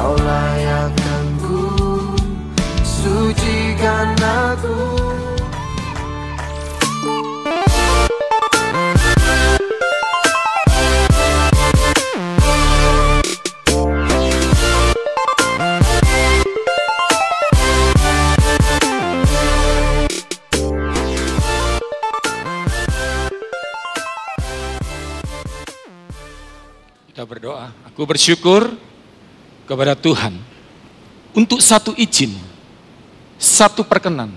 Kau layakkan ku, sucikan aku. Kita berdoa. Aku bersyukur kepada Tuhan untuk satu izin, satu perkenan,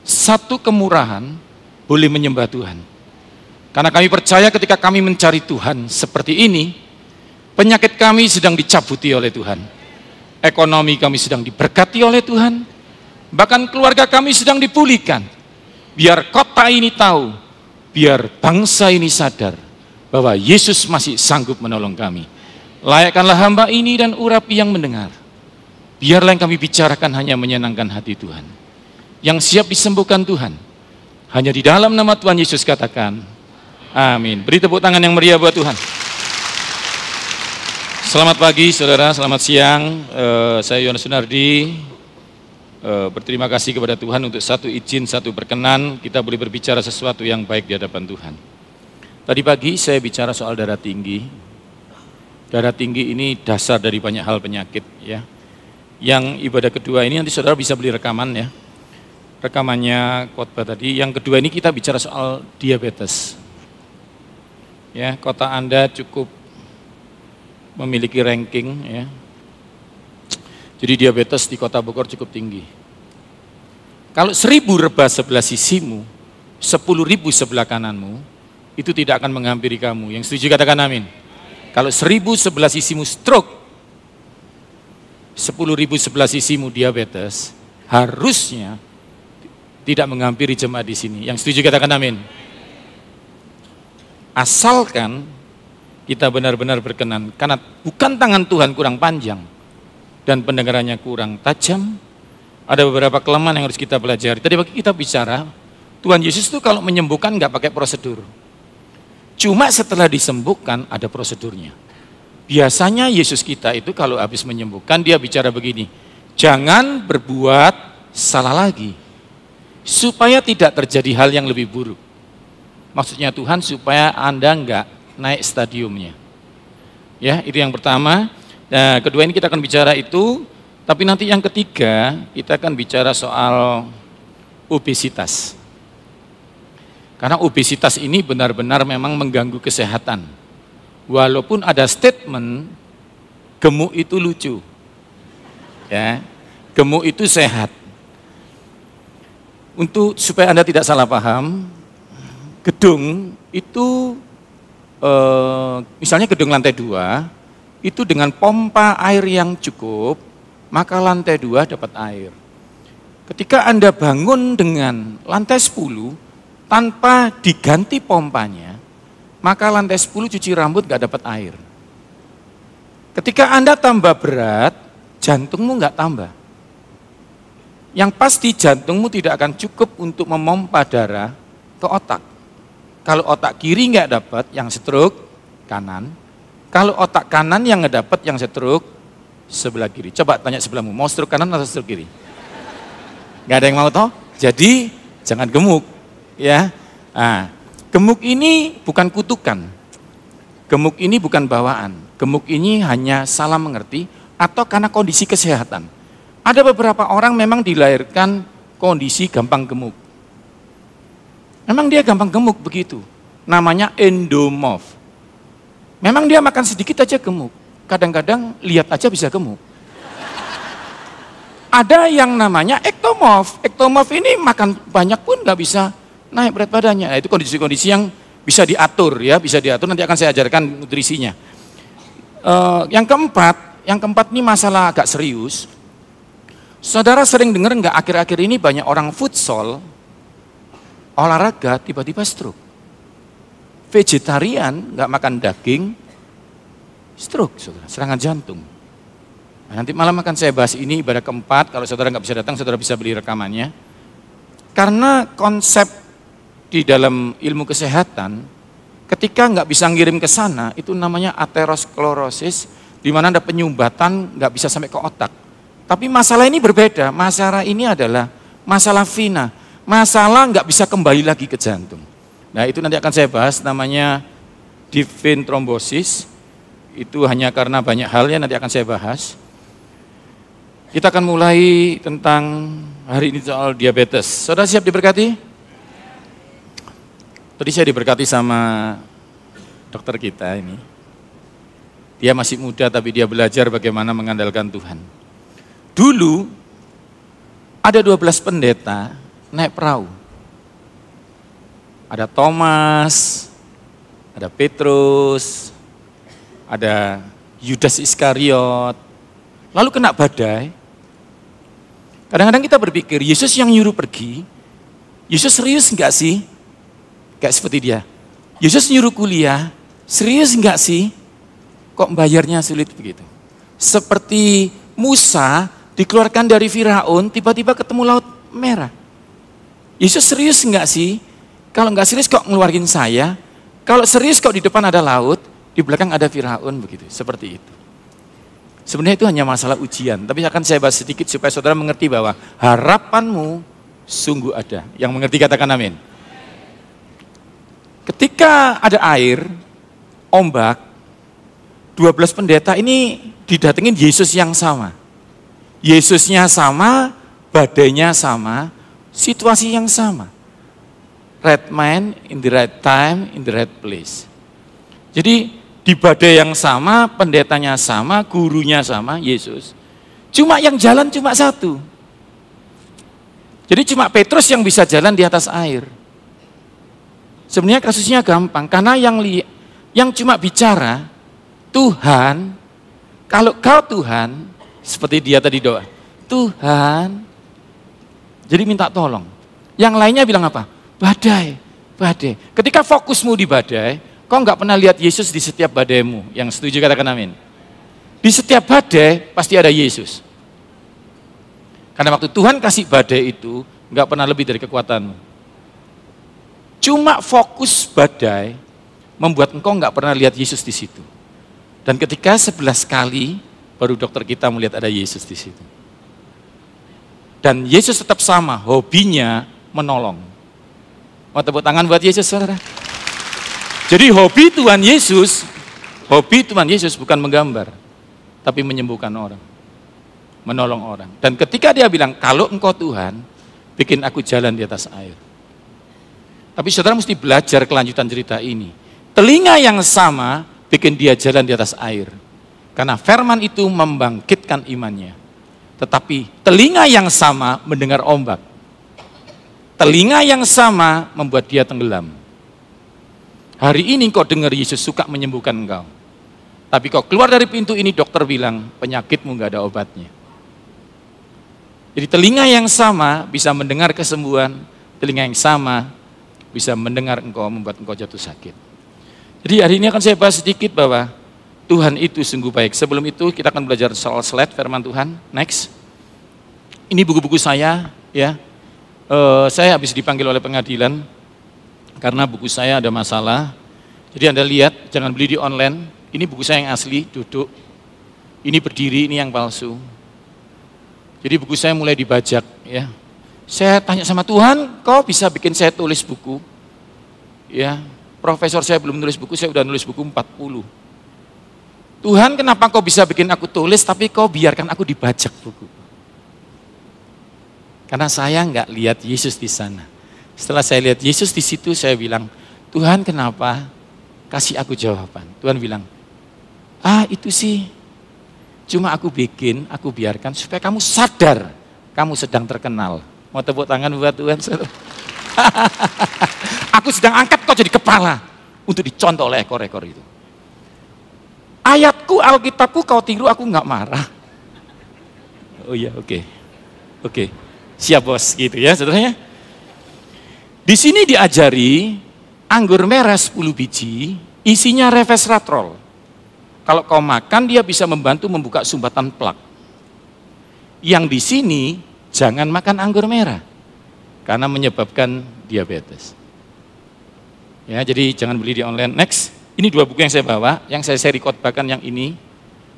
satu kemurahan boleh menyembah Tuhan. Karena kami percaya ketika kami mencari Tuhan seperti ini, penyakit kami sedang dicabuti oleh Tuhan. Ekonomi kami sedang diberkati oleh Tuhan. Bahkan keluarga kami sedang dipulihkan. Biar kota ini tahu, biar bangsa ini sadar bahwa Yesus masih sanggup menolong kami. Layakkanlah hamba ini dan urapi yang mendengar. Biarlah yang kami bicarakan hanya menyenangkan hati Tuhan. Yang siap disembuhkan Tuhan. Hanya di dalam nama Tuhan Yesus katakan, amin. Beri tepuk tangan yang meriah buat Tuhan. Selamat pagi saudara, selamat siang. Saya Yohanes Sunardi. Berterima kasih kepada Tuhan untuk satu izin, satu berkenan. Kita boleh berbicara sesuatu yang baik di hadapan Tuhan. Tadi pagi saya bicara soal darah tinggi. Darah tinggi ini dasar dari banyak hal penyakit ya. Yang ibadah kedua ini nanti saudara bisa beli rekaman ya. Rekamannya khotbah tadi. Yang kedua ini kita bicara soal diabetes. Ya, kota Anda cukup memiliki ranking ya. Jadi diabetes di Kota Bogor cukup tinggi. Kalau 1000 rebah sebelah sisimu, 10.000 sebelah kananmu, itu tidak akan menghampiri kamu. Yang setuju katakan amin. Kalau 1000 sebelah sisimu stroke, 10.000 sebelah sisimu diabetes, harusnya tidak menghampiri jemaat di sini. Yang setuju katakan amin. Asalkan kita benar-benar berkenan, karena bukan tangan Tuhan kurang panjang dan pendengarannya kurang tajam. Ada beberapa kelemahan yang harus kita pelajari. Tadi pagi kita bicara, Tuhan Yesus itu kalau menyembuhkan nggak pakai prosedur. Cuma setelah disembuhkan ada prosedurnya. Biasanya Yesus kita itu kalau habis menyembuhkan dia bicara begini, jangan berbuat salah lagi, supaya tidak terjadi hal yang lebih buruk. Maksudnya Tuhan supaya Anda enggak naik stadiumnya. Ya, itu yang pertama. Nah, kedua ini kita akan bicara itu, tapi nanti yang ketiga kita akan bicara soal obesitas. Karena obesitas ini benar-benar memang mengganggu kesehatan. Walaupun ada statement, gemuk itu lucu. Ya, gemuk itu sehat. Untuk supaya Anda tidak salah paham, gedung itu, misalnya gedung lantai 2, itu dengan pompa air yang cukup, maka lantai 2 dapat air. Ketika Anda bangun dengan lantai 10, tanpa diganti pompanya, maka lantai 10 cuci rambut gak dapat air. Ketika Anda tambah berat, jantungmu gak tambah. Yang pasti jantungmu tidak akan cukup untuk memompa darah ke otak. Kalau otak kiri gak dapat, yang stroke kanan. Kalau otak kanan yang gak dapat, yang stroke sebelah kiri. Coba tanya sebelahmu, mau stroke kanan atau stroke kiri? Gak ada yang mau toh? Jadi jangan gemuk. Ya, nah, gemuk ini bukan kutukan, gemuk ini bukan bawaan, gemuk ini hanya salah mengerti atau karena kondisi kesehatan. Ada beberapa orang memang dilahirkan kondisi gampang gemuk. Memang dia gampang gemuk begitu, namanya endomorph. Memang dia makan sedikit aja gemuk, kadang-kadang lihat aja bisa gemuk. Ada yang namanya ektomorph, ektomorph ini makan banyak pun nggak bisa naik berat badannya. Nah, itu kondisi-kondisi yang bisa diatur ya, bisa diatur. Nanti akan saya ajarkan nutrisinya. Yang keempat ini masalah agak serius. Saudara sering dengar nggak akhir-akhir ini banyak orang futsal, olahraga tiba-tiba stroke. Vegetarian nggak makan daging, stroke, saudara, serangan jantung. Nah, nanti malam akan saya bahas ini ibadah keempat. Kalau saudara nggak bisa datang, saudara bisa beli rekamannya. Karena konsep di dalam ilmu kesehatan, ketika nggak bisa ngirim ke sana, itu namanya aterosklerosis, di mana ada penyumbatan nggak bisa sampai ke otak. Tapi masalah ini berbeda. Masalah ini adalah masalah vena, masalah nggak bisa kembali lagi ke jantung. Nah itu nanti akan saya bahas, namanya deep vein thrombosis. Itu hanya karena banyak hal ya, nanti akan saya bahas. Kita akan mulai tentang hari ini soal diabetes. Saudara siap diberkati? Tadi saya diberkati sama dokter kita ini. Dia masih muda tapi dia belajar bagaimana mengandalkan Tuhan. Dulu ada 12 pendeta naik perahu. Ada Thomas, ada Petrus, ada Yudas Iskariot. Lalu kena badai. Kadang-kadang kita berpikir, Yesus yang nyuruh pergi, Yesus serius enggak sih? Kayak seperti dia. Yesus nyuruh kuliah, serius enggak sih? Kok bayarnya sulit begitu? Seperti Musa dikeluarkan dari Firaun, tiba-tiba ketemu Laut Merah. Yesus serius enggak sih? Kalau enggak serius kok ngeluarin saya? Kalau serius kok di depan ada laut, di belakang ada Firaun begitu, seperti itu. Sebenarnya itu hanya masalah ujian, tapi akan saya bahas sedikit supaya saudara mengerti bahwa harapanmu sungguh ada. Yang mengerti katakan amin. Ketika ada air, ombak, 12 pendeta ini didatengin Yesus yang sama. Yesusnya sama, badainya sama, situasi yang sama. Right man, in the right time, in the right place. Jadi di badai yang sama, pendetanya sama, gurunya sama, Yesus. Cuma yang jalan cuma satu. Jadi cuma Petrus yang bisa jalan di atas air. Sebenarnya kasusnya gampang, karena yang cuma bicara, Tuhan, kalau kau Tuhan, seperti dia tadi doa, Tuhan, jadi minta tolong. Yang lainnya bilang apa? Badai, badai. Ketika fokusmu di badai, kau nggak pernah lihat Yesus di setiap badaimu. Yang setuju katakan amin. Di setiap badai pasti ada Yesus. Karena waktu Tuhan kasih badai itu, nggak pernah lebih dari kekuatanmu. Cuma fokus badai membuat engkau nggak pernah lihat Yesus di situ. Dan ketika 11 kali, baru dokter kita melihat ada Yesus di situ. Dan Yesus tetap sama, hobinya menolong. Mau tepuk tangan buat Yesus, saudara? Jadi hobi Tuhan Yesus bukan menggambar, tapi menyembuhkan orang, menolong orang. Dan ketika dia bilang, kalau engkau Tuhan, bikin aku jalan di atas air. Tapi saudara mesti belajar kelanjutan cerita ini. Telinga yang sama bikin dia jalan di atas air. Karena firman itu membangkitkan imannya. Tetapi telinga yang sama mendengar ombak. Telinga yang sama membuat dia tenggelam. Hari ini kau dengar Yesus suka menyembuhkan engkau. Tapi kau keluar dari pintu ini, dokter bilang, penyakitmu gak ada obatnya. Jadi telinga yang sama bisa mendengar kesembuhan, telinga yang sama bisa mendengar engkau, membuat engkau jatuh sakit. Jadi hari ini akan saya bahas sedikit bahwa Tuhan itu sungguh baik. Sebelum itu kita akan belajar soal slide firman Tuhan. Next. Ini buku-buku saya, ya. Saya habis dipanggil oleh pengadilan karena buku saya ada masalah. Jadi Anda lihat, jangan beli di online. Ini buku saya yang asli, duduk. Ini berdiri, ini yang palsu. Jadi buku saya mulai dibajak, ya. Saya tanya sama Tuhan, kau bisa bikin saya tulis buku? Ya, profesor saya belum nulis buku, saya udah nulis buku 40. Tuhan, kenapa kau bisa bikin aku tulis, tapi kau biarkan aku dibajak buku? Karena saya nggak lihat Yesus di sana. Setelah saya lihat Yesus di situ, saya bilang, Tuhan kenapa? Kasih aku jawaban. Tuhan bilang, itu sih cuma aku bikin, aku biarkan supaya kamu sadar kamu sedang terkenal. Mau tepuk tangan buat Tuhan? Aku sedang angkat kau jadi kepala untuk dicontoh oleh ekor-ekor itu. Ayatku, Alkitabku kau tiru, aku nggak marah. Oh iya, oke. Siap bos, gitu ya saudaranya. Di sini diajari anggur merah 10 biji, isinya resveratrol. Kalau kau makan, dia bisa membantu membuka sumbatan plak. Yang di sini jangan makan anggur merah karena menyebabkan diabetes. Ya, jadi jangan beli di online. Next, ini 2 buku yang saya bawa, yang saya khotbahkan yang ini.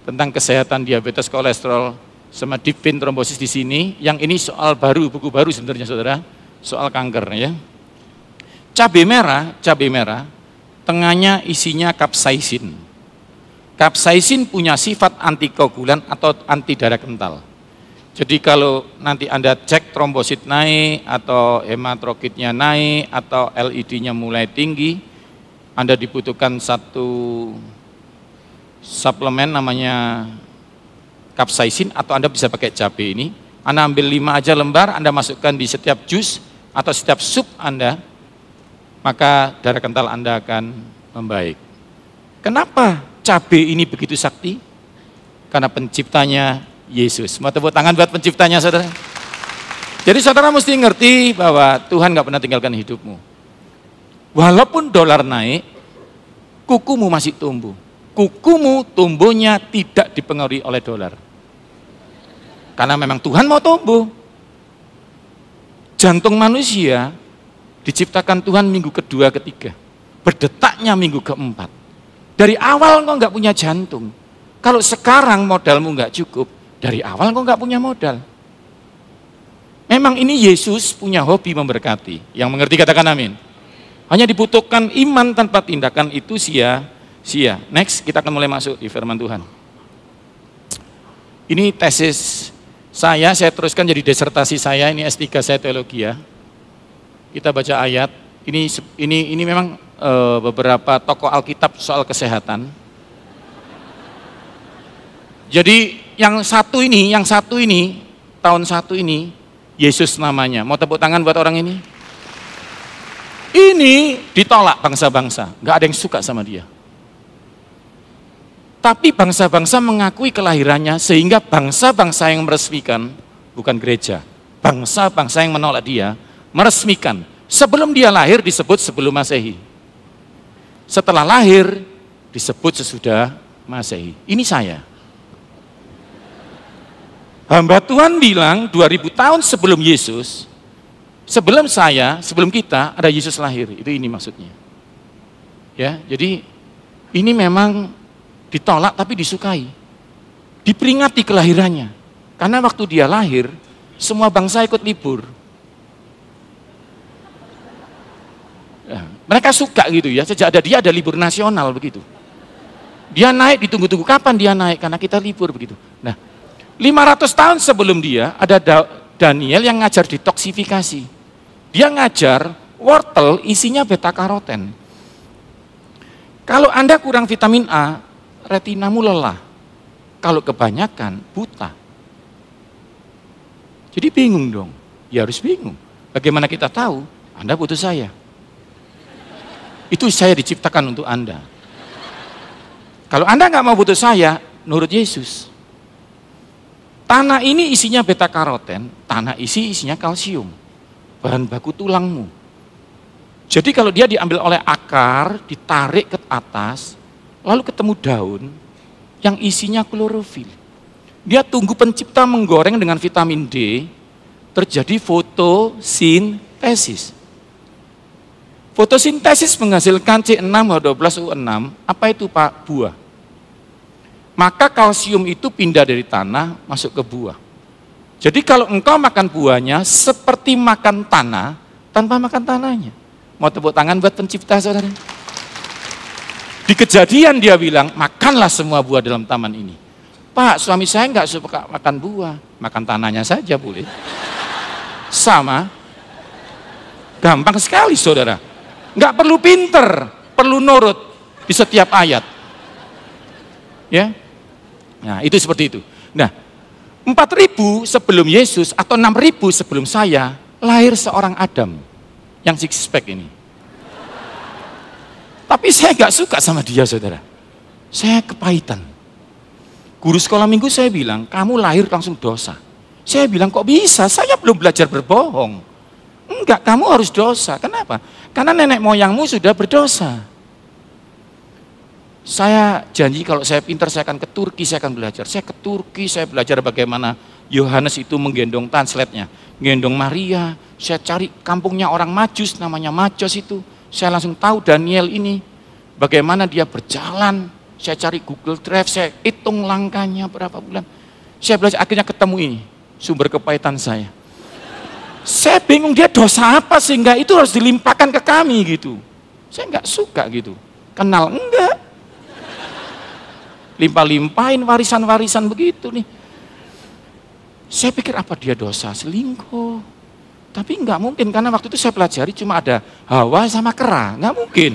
tentang kesehatan diabetes, kolesterol, sama deep vein trombosis di sini. Yang ini soal baru, buku baru sebenarnya saudara, soal kanker ya. Cabai merah, tengahnya isinya kapsaisin. Kapsaisin punya sifat antikoagulan atau anti darah kental. Jadi kalau nanti Anda cek trombosit naik atau hematrokitnya naik atau LID-nya mulai tinggi, Anda dibutuhkan satu suplemen namanya kapsaisin atau Anda bisa pakai cabai ini. Anda ambil 5 aja lembar, Anda masukkan di setiap jus atau setiap sup Anda, maka darah kental Anda akan membaik. Kenapa cabai ini begitu sakti? Karena penciptanya Yesus. Mau tepuk tangan buat penciptanya saudara. Jadi saudara mesti ngerti bahwa Tuhan gak pernah tinggalkan hidupmu. Walaupun dolar naik, kukumu masih tumbuh. Kukumu tumbuhnya tidak dipengaruhi oleh dolar. Karena memang Tuhan mau tumbuh. Jantung manusia diciptakan Tuhan minggu kedua, ketiga. Berdetaknya minggu keempat. Dari awal engkau nggak punya jantung. Kalau sekarang modalmu nggak cukup, dari awal engkau nggak punya modal. Memang ini Yesus punya hobi memberkati. Yang mengerti katakan amin. Hanya dibutuhkan iman tanpa tindakan itu sia-sia. Next, kita akan mulai masuk di firman Tuhan. Ini tesis saya teruskan jadi disertasi saya, ini S3 saya teologi ya. Kita baca ayat, ini memang beberapa tokoh Alkitab soal kesehatan. Jadi yang satu ini, tahun 1 ini, Yesus namanya. Mau tepuk tangan buat orang ini? Ini ditolak bangsa-bangsa, nggak ada yang suka sama dia. Tapi bangsa-bangsa mengakui kelahirannya sehingga bangsa-bangsa yang meresmikan, bukan gereja, bangsa-bangsa yang menolak dia, meresmikan. Sebelum dia lahir disebut sebelum Masehi. Setelah lahir disebut sesudah Masehi. Ini saya. Hamba Tuhan bilang 2000 tahun sebelum Yesus, sebelum saya, sebelum kita ada Yesus lahir. Itu ini maksudnya. Ya, jadi ini memang ditolak tapi disukai. Diperingati kelahirannya. Karena waktu dia lahir, semua bangsa ikut libur. Ya, mereka suka gitu ya, sejak ada dia ada libur nasional begitu. Dia naik ditunggu-tunggu kapan dia naik karena kita libur begitu. Nah, 500 tahun sebelum dia ada Daniel yang ngajar detoksifikasi. Dia ngajar wortel isinya beta karoten. Kalau Anda kurang vitamin A, retinamu lelah. Kalau kebanyakan, buta. Jadi bingung dong. Ya harus bingung. Bagaimana kita tahu? Anda butuh saya. Itu saya diciptakan untuk Anda. Kalau Anda nggak mau butuh saya, nurut Yesus. Tanah ini isinya beta karoten, tanah isinya kalsium. Bahan baku tulangmu. Jadi kalau dia diambil oleh akar, ditarik ke atas, lalu ketemu daun yang isinya klorofil. Dia tunggu pencipta menggoreng dengan vitamin D, terjadi fotosintesis. Fotosintesis menghasilkan C6H12O6, apa itu Pak? Buah. Maka kalsium itu pindah dari tanah masuk ke buah. Jadi kalau engkau makan buahnya seperti makan tanah tanpa makan tanahnya. Mau tepuk tangan buat pencipta saudara. Di Kejadian dia bilang, makanlah semua buah dalam taman ini. Pak, suami saya nggak suka makan buah, makan tanahnya saja boleh. Sama, gampang sekali saudara. Nggak perlu pinter, perlu nurut di setiap ayat. Ya, nah itu seperti itu. Nah, 4000 sebelum Yesus atau 6000 sebelum saya lahir seorang Adam yang six pack ini. Tapi saya nggak suka sama dia saudara. Saya kepahitan. Guru sekolah minggu saya bilang, kamu lahir langsung dosa. Saya bilang, kok bisa? Saya belum belajar berbohong. Enggak, kamu harus dosa. Kenapa? Karena nenek moyangmu sudah berdosa. Saya janji kalau saya pintar saya akan ke Turki, saya akan belajar. Saya ke Turki, saya belajar bagaimana Yohanes itu menggendong translate-nya. Menggendong Maria, saya cari kampungnya orang Majus, namanya Majos itu. Saya langsung tahu Daniel ini, bagaimana dia berjalan Saya cari Google Drive, saya hitung langkahnya berapa bulan. Saya belajar, akhirnya ketemu ini, sumber kepahitan saya. Saya bingung dia dosa apa sehingga itu harus dilimpahkan ke kami gitu. Saya nggak suka gitu. Kenal enggak. Limpah-limpahin warisan-warisan begitu nih. Saya pikir apa dia dosa selingkuh. Tapi nggak mungkin karena waktu itu saya pelajari cuma ada Hawa sama kera, nggak mungkin.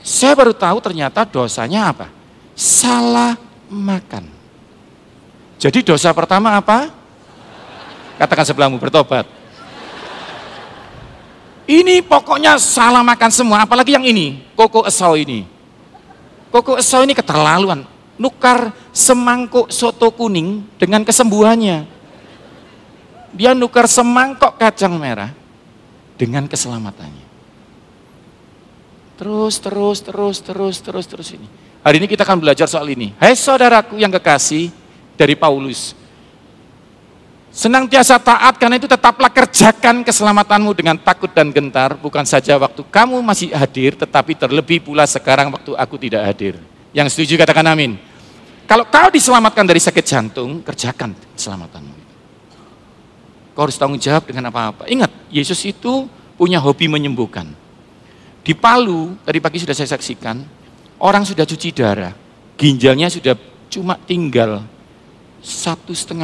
Saya baru tahu ternyata dosanya apa? Salah makan. Jadi dosa pertama apa? Katakan sebelahmu, bertobat. Ini pokoknya salah makan semua, apalagi yang ini, koko esau ini. Koko esau ini keterlaluan, nukar semangkuk soto kuning dengan kesembuhannya. Dia nukar semangkok kacang merah dengan keselamatannya. Terus ini. Hari ini kita akan belajar soal ini. Hai saudaraku yang kekasih dari Paulus. Senantiasa taat karena itu tetaplah kerjakan keselamatanmu dengan takut dan gentar. Bukan saja waktu kamu masih hadir, tetapi terlebih pula sekarang waktu aku tidak hadir. Yang setuju katakan amin. Kalau kau diselamatkan dari sakit jantung, kerjakan keselamatanmu. Kau harus tanggung jawab dengan apa-apa. Ingat, Yesus itu punya hobi menyembuhkan. Di Palu, tadi pagi sudah saya saksikan, orang sudah cuci darah, ginjalnya sudah cuma tinggal 1,5%,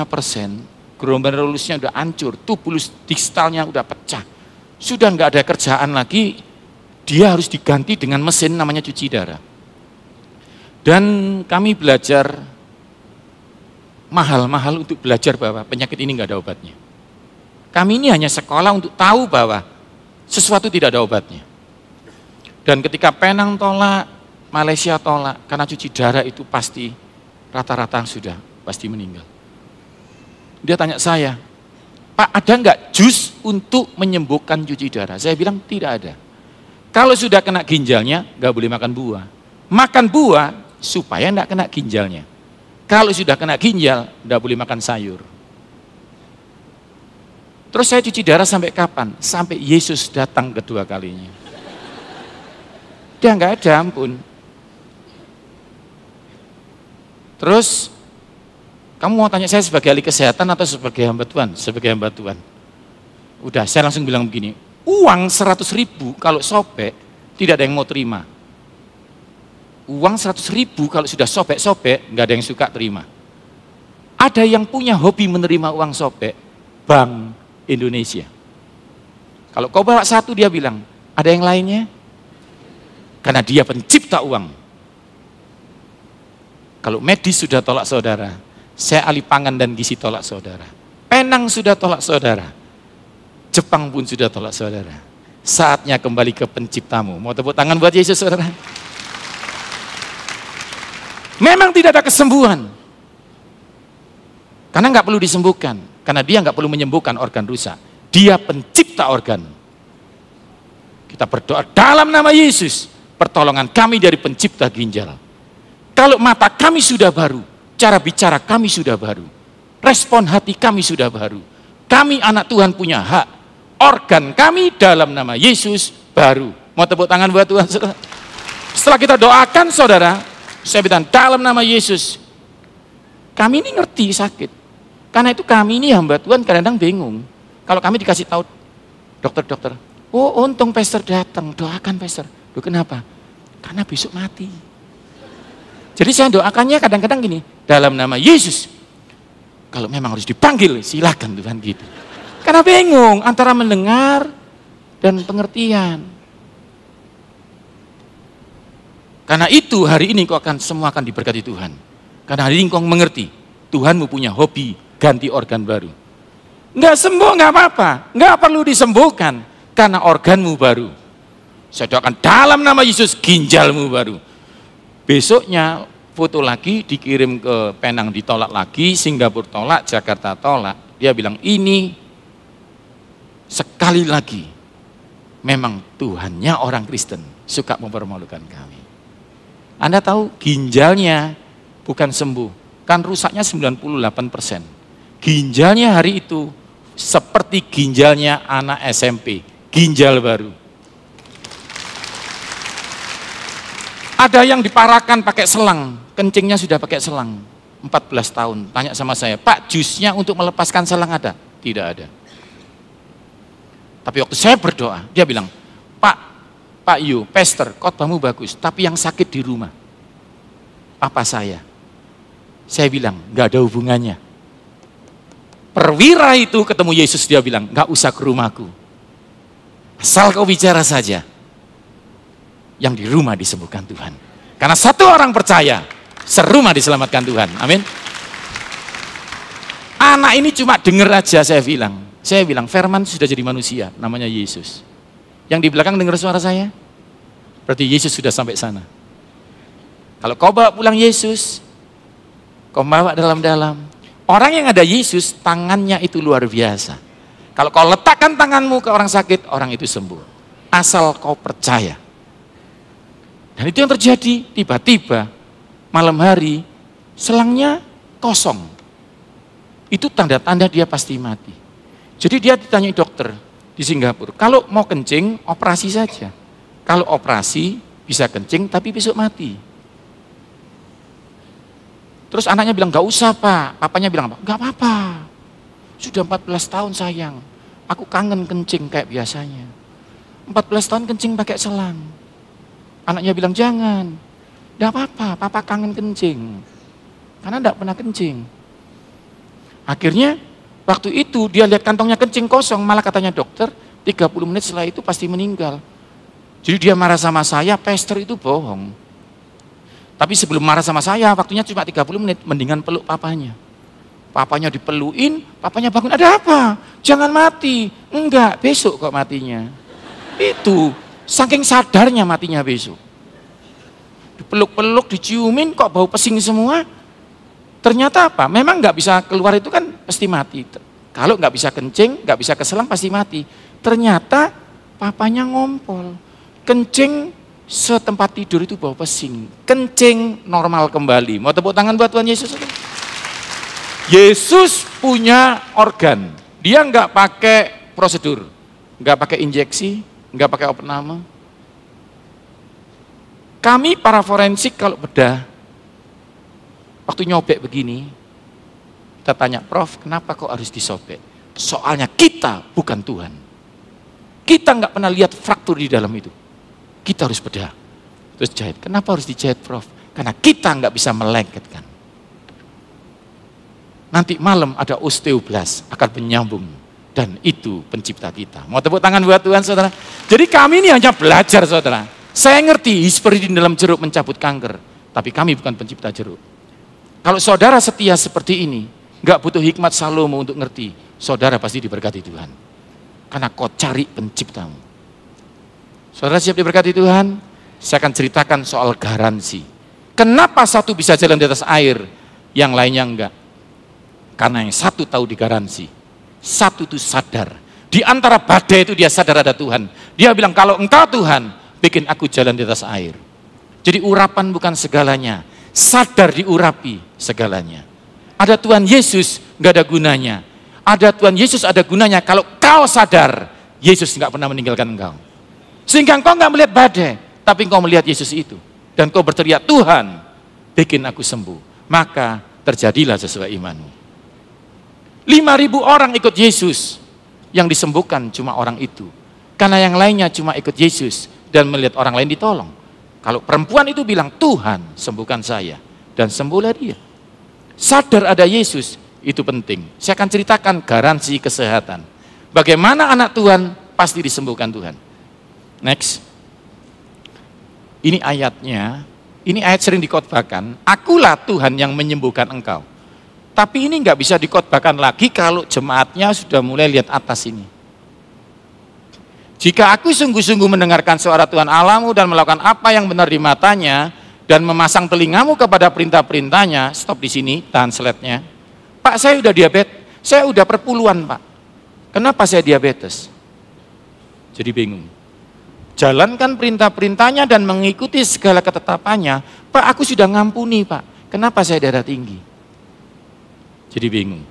gelombang revolusnya udah hancur, tubulus distalnya udah pecah. Sudah nggak ada kerjaan lagi, dia harus diganti dengan mesin namanya cuci darah. Dan kami belajar mahal-mahal untuk belajar bahwa penyakit ini nggak ada obatnya. Kami ini hanya sekolah untuk tahu bahwa sesuatu tidak ada obatnya. Dan ketika Penang tolak, Malaysia tolak, karena cuci darah itu pasti rata-rata sudah pasti meninggal. Dia tanya saya, Pak ada nggak jus untuk menyembuhkan cuci darah? Saya bilang tidak ada. Kalau sudah kena ginjalnya, nggak boleh makan buah. Makan buah supaya nggak kena ginjalnya. Kalau sudah kena ginjal, nggak boleh makan sayur. Terus saya cuci darah sampai kapan? Sampai Yesus datang kedua kalinya. Dia nggak ada ampun. Terus kamu mau tanya saya sebagai ahli kesehatan atau sebagai hamba Tuhan? Sebagai hamba Tuhan. Udah, saya langsung bilang begini, uang 100.000 kalau sobek, tidak ada yang mau terima. Uang 100.000 kalau sudah sobek-sobek, nggak ada yang suka terima. Ada yang punya hobi menerima uang sobek, Bank Indonesia. Kalau kau bawa satu, dia bilang, ada yang lainnya? Karena dia pencipta uang. Kalau medis sudah tolak saudara, saya ahli pangan dan gizi tolak saudara. Penang sudah tolak saudara. Jepang pun sudah tolak saudara. Saatnya kembali ke penciptamu. Mau tepuk tangan buat Yesus saudara? Memang tidak ada kesembuhan. Karena nggak perlu disembuhkan. Karena dia nggak perlu menyembuhkan organ rusak. Dia pencipta organ. Kita berdoa dalam nama Yesus. Pertolongan kami dari pencipta ginjal. Kalau mata kami sudah baru, cara bicara kami sudah baru, respon hati kami sudah baru. Kami anak Tuhan punya hak. Organ kami dalam nama Yesus baru. Mau tepuk tangan buat Tuhan saudara? Setelah kita doakan saudara, saya bilang dalam nama Yesus. Kami ini ngerti sakit. Karena itu kami ini hamba Tuhan kadang-kadang bingung. Kalau kami dikasih tahu dokter-dokter, oh untung pastor datang, doakan pastor. Loh kenapa? Karena besok mati. Jadi saya doakannya kadang-kadang gini, dalam nama Yesus. Kalau memang harus dipanggil, silakan Tuhan gitu. Karena bingung antara mendengar dan pengertian. Karena itu hari ini kau akan semua akan diberkati Tuhan. Karena hari ini kau mengerti, Tuhanmu punya hobi ganti organ baru. Enggak sembuh enggak apa-apa, enggak perlu disembuhkan karena organmu baru. Saya doakan dalam nama Yesus ginjalmu baru. Besoknya foto lagi dikirim ke Penang ditolak lagi, Singapura tolak, Jakarta tolak. Dia bilang ini sekali lagi memang Tuhannya orang Kristen suka mempermalukan kami. Anda tahu ginjalnya bukan sembuh, kan rusaknya 98%. Ginjalnya hari itu seperti ginjalnya anak SMP, ginjal baru. Ada yang diparahkan pakai selang, kencingnya sudah pakai selang, 14 tahun. Tanya sama saya, Pak, jusnya untuk melepaskan selang ada? Tidak ada. Tapi waktu saya berdoa, dia bilang, Pak Yu, pastor, khotbahmu bagus, tapi yang sakit di rumah. Papa saya. Saya bilang, nggak ada hubungannya. Perwira itu ketemu Yesus, dia bilang, nggak usah ke rumahku. Asal kau bicara saja. Yang di rumah disembuhkan Tuhan. Karena satu orang percaya, serumah diselamatkan Tuhan. Amin. Anak ini cuma dengar aja, saya bilang. Saya bilang, Firman sudah jadi manusia, namanya Yesus. Yang di belakang dengar suara saya, berarti Yesus sudah sampai sana. Kalau kau bawa pulang Yesus, kau bawa dalam-dalam. Orang yang ada Yesus, tangannya itu luar biasa. Kalau kau letakkan tanganmu ke orang sakit, orang itu sembuh. Asal kau percaya. Dan itu yang terjadi, tiba-tiba malam hari selangnya kosong. Itu tanda-tanda dia pasti mati. Jadi dia ditanya dokter di Singapura, kalau mau kencing, operasi saja. Kalau operasi, bisa kencing tapi besok mati. Terus anaknya bilang, gak usah Pak. Papanya bilang, gak apa-apa. Sudah 14 tahun sayang, aku kangen kencing kayak biasanya. 14 tahun kencing pakai selang. Anaknya bilang, jangan, gak apa-apa, papa kangen kencing. Karena gak pernah kencing. Akhirnya, waktu itu dia lihat kantongnya kencing kosong, malah katanya dokter, 30 menit setelah itu pasti meninggal. Jadi dia marah sama saya, pastor itu bohong. Tapi sebelum marah sama saya, waktunya cuma 30 menit, mendingan peluk papanya. Papanya dipeluin, papanya bangun, ada apa? Jangan mati. Enggak, besok kok matinya. Itu, saking sadarnya matinya besok. Dipeluk-peluk, diciumin, kok bau pesing semua. Ternyata apa? Memang nggak bisa keluar itu kan pasti mati. Kalau nggak bisa kencing, nggak bisa keselang pasti mati. Ternyata papanya ngompol. Kencing setempat tidur itu bau pesing. Kencing normal kembali. Mau tepuk tangan buat Tuhan Yesus? Yesus punya organ. Dia nggak pakai prosedur, nggak pakai injeksi, nggak pakai opname. Kami para forensik kalau bedah, waktu nyobek begini, kita tanya, Prof, kenapa kok harus disobek? Soalnya kita bukan Tuhan. Kita nggak pernah lihat fraktur di dalam itu. Kita harus bedah. Terus jahit. Kenapa harus dijahit, Prof? Karena kita nggak bisa melengketkan. Nanti malam ada osteoblas akan menyambung. Dan itu pencipta kita. Mau tepuk tangan buat Tuhan, saudara? Jadi kami ini hanya belajar, saudara. Saya ngerti hispridin dalam jeruk mencabut kanker. Tapi kami bukan pencipta jeruk. Kalau saudara setia seperti ini, nggak butuh hikmat Salomo untuk ngerti. Saudara pasti diberkati Tuhan. Karena kau cari penciptamu. Saudara siap diberkati Tuhan? Saya akan ceritakan soal garansi. Kenapa satu bisa jalan di atas air, yang lainnya enggak? Karena yang satu tahu digaransi. Satu itu sadar. Di antara badai itu dia sadar ada Tuhan. Dia bilang, kalau engkau Tuhan, bikin aku jalan di atas air. Jadi urapan bukan segalanya. Sadar diurapi segalanya. Ada Tuhan Yesus, enggak ada gunanya. Ada Tuhan Yesus ada gunanya. Kalau kau sadar, Yesus enggak pernah meninggalkan engkau. Sehingga engkau enggak melihat badai, tapi engkau melihat Yesus itu. Dan kau berteriak, Tuhan, bikin aku sembuh. Maka terjadilah sesuai imanmu. 5.000 orang ikut Yesus. Yang disembuhkan cuma orang itu. Karena yang lainnya cuma ikut Yesus dan melihat orang lain ditolong. Kalau perempuan itu bilang, Tuhan sembuhkan saya. Dan sembuhlah dia. Sadar ada Yesus, itu penting. Saya akan ceritakan garansi kesehatan. Bagaimana anak Tuhan pasti disembuhkan Tuhan. Next. Ini ayatnya, ini ayat sering dikhotbahkan, akulah Tuhan yang menyembuhkan engkau. Tapi ini nggak bisa dikhotbahkan lagi kalau jemaatnya sudah mulai lihat atas ini. Jika aku sungguh-sungguh mendengarkan suara Tuhan Allahmu dan melakukan apa yang benar di matanya, dan memasang telingamu kepada perintah-perintahnya, stop di sini, tahan slide-nya. Pak, saya udah diabetes, saya udah perpuluhan Pak. Kenapa saya diabetes? Jadi bingung. Jalankan perintah-perintahnya dan mengikuti segala ketetapannya. Pak, aku sudah ngampuni Pak. Kenapa saya darah tinggi? Jadi bingung.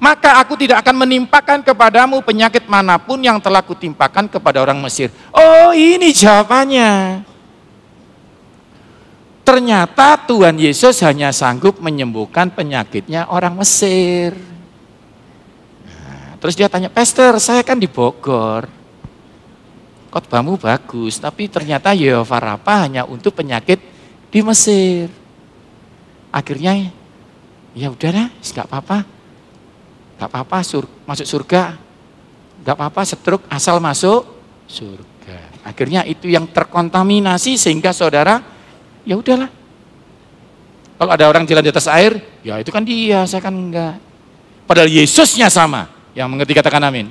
Maka aku tidak akan menimpakan kepadamu penyakit manapun yang telah kutimpakan kepada orang Mesir. Oh, ini jawabannya. Ternyata Tuhan Yesus hanya sanggup menyembuhkan penyakitnya orang Mesir. Nah, terus dia tanya, Pastor, saya kan di Bogor. Khotbahmu bagus, tapi ternyata Yehova Rafa hanya untuk penyakit di Mesir. Akhirnya, ya udahlah, nggak apa-apa. Nggak apa-apa masuk surga. Nggak apa-apa stroke asal masuk surga. Akhirnya itu yang terkontaminasi sehingga saudara, ya udahlah. Kalau ada orang jalan di atas air, ya itu kan dia, saya kan enggak. Padahal Yesusnya sama. Yang mengerti katakan amin.